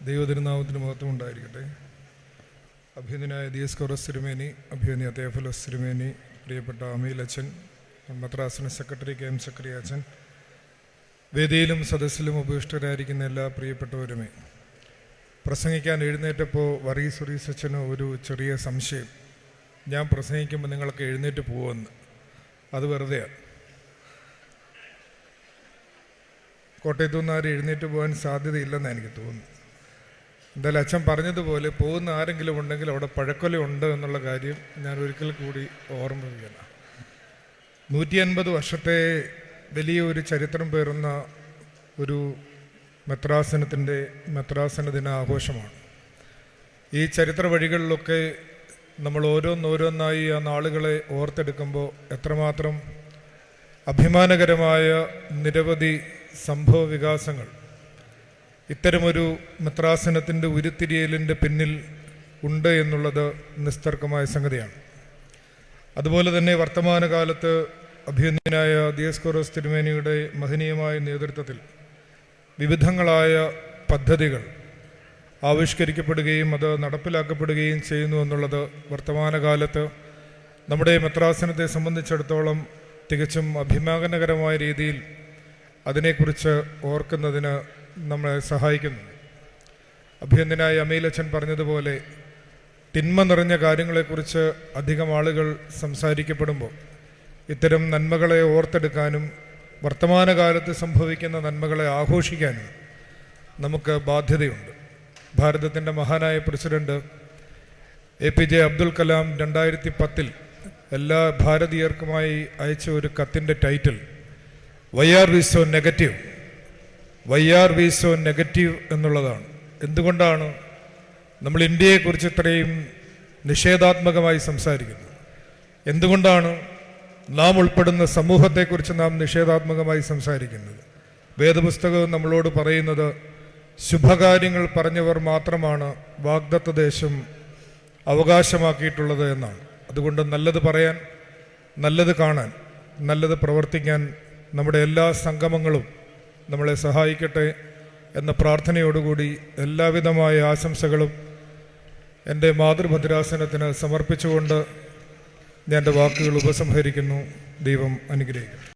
ദൈവതിരുനാമത്തിന് മഹത്വം ഉണ്ടായിരിക്കട്ടെ. അഭിനന്ദനായ ദിയസ്കോറസ് തിരുമേനി, അഭിനന്ദ തേഫലോസ് തിരുമേനി, പ്രിയപ്പെട്ട അമീൽ അച്ഛൻ, മദ്രാസിന് സെക്രട്ടറി KM സക്കറി അച്ഛൻ, വേദിയിലും സദസ്സിലും ഉപവിഷ്ടരായിരിക്കുന്ന എല്ലാ പ്രിയപ്പെട്ടവരുമേ, പ്രസംഗിക്കാൻ എഴുന്നേറ്റപ്പോൾ വറീസ് അച്ഛന് ഒരു ചെറിയ സംശയം, ഞാൻ പ്രസംഗിക്കുമ്പോൾ നിങ്ങളൊക്കെ എഴുന്നേറ്റ് പോകുമെന്ന്. അത് വെറുതെയാണ്. കോട്ടയത്തു നിന്ന് ആരും എഴുന്നേറ്റ് പോകാൻ സാധ്യതയില്ലെന്ന് എനിക്ക് തോന്നുന്നു. എന്തായാലും അച്ഛൻ പറഞ്ഞതുപോലെ പോകുന്ന ആരെങ്കിലും ഉണ്ടെങ്കിൽ അവിടെ പഴക്കൊല ഉണ്ട് എന്നുള്ള കാര്യം ഞാൻ ഒരിക്കൽ കൂടി ഓർമ്മിപ്പിക്കണം. 150 വർഷത്തെ വലിയ ഒരു ചരിത്രം പേറുന്ന ഒരു മെത്രാസന ദിന ആഘോഷമാണ്. ഈ ചരിത്ര വഴികളിലൊക്കെ നമ്മൾ ഓരോന്നോരോന്നായി ആ നാളുകളെ ഓർത്തെടുക്കുമ്പോൾ എത്രമാത്രം അഭിമാനകരമായ നിരവധി സംഭവ വികാസങ്ങൾ ഇത്തരമൊരു മെത്രാസനത്തിൻ്റെ ഉരുത്തിരിയലിൻ്റെ പിന്നിൽ ഉണ്ട് എന്നുള്ളത് നിസ്തർക്കമായ സംഗതിയാണ്. അതുപോലെ തന്നെ വർത്തമാനകാലത്ത് അഭിനന്ദനായ ദിയസ്കോറസ് തിരുമേനിയുടെ മഹനീയമായ നേതൃത്വത്തിൽ വിവിധങ്ങളായ പദ്ധതികൾ ആവിഷ്കരിക്കപ്പെടുകയും അത് നടപ്പിലാക്കപ്പെടുകയും ചെയ്യുന്നു എന്നുള്ളത് വർത്തമാനകാലത്ത് നമ്മുടെ മെത്രാസനത്തെ സംബന്ധിച്ചിടത്തോളം തികച്ചും അഭിമാനകരമായ രീതിയിൽ അതിനെക്കുറിച്ച് ഓർക്കുന്നതിന് നമ്മളെ സഹായിക്കുന്നു. അഭിനന്ദനായ അമീലച്ചൻ പറഞ്ഞതുപോലെ തിന്മ നിറഞ്ഞ കാര്യങ്ങളെക്കുറിച്ച് അധികം ആളുകൾ സംസാരിക്കപ്പെടുമ്പോൾ ഇത്തരം നന്മകളെ ഓർത്തെടുക്കാനും വർത്തമാനകാലത്ത് സംഭവിക്കുന്ന നന്മകളെ ആഘോഷിക്കാനും നമുക്ക് ബാധ്യതയുണ്ട്. ഭാരതത്തിൻ്റെ മഹാനായ പ്രസിഡന്റ് APJ അബ്ദുൽ കലാം 2010 എല്ലാ ഭാരതീയർക്കുമായി അയച്ച ഒരു കത്തിൻ്റെ title why are we so negative എന്നുള്ളതാണ്. എന്തുകൊണ്ടാണ് നമ്മൾ ഇന്ത്യയെക്കുറിച്ച് ഇത്രയും നിഷേധാത്മകമായി സംസാരിക്കുന്നത്? എന്തുകൊണ്ടാണ് നാം ഉൾപ്പെടുന്ന സമൂഹത്തെക്കുറിച്ച് നാം നിഷേധാത്മകമായി സംസാരിക്കുന്നത്? വേദപുസ്തകം നമ്മളോട് പറയുന്നത് ശുഭകാര്യങ്ങൾ പറഞ്ഞവർ മാത്രമാണ് വാഗ്ദത്ത ദേശം അവകാശമാക്കിയിട്ടുള്ളത് എന്നാണ്. അതുകൊണ്ട് നല്ലത് പറയാൻ, നല്ലത് കാണാൻ, നല്ലത് പ്രവർത്തിക്കാൻ നമ്മുടെ എല്ലാ സംഗമങ്ങളും നമ്മളെ സഹായിക്കട്ടെ എന്ന പ്രാർത്ഥനയോടുകൂടി എല്ലാവിധമായ ആശംസകളും എൻ്റെ മാതൃഭദ്രാസനത്തിന് സമർപ്പിച്ചുകൊണ്ട് ഞാൻ എൻ്റെ വാക്കുകൾ ഉപസംഹരിക്കുന്നു. ദൈവം അനുഗ്രഹിക്കട്ടെ.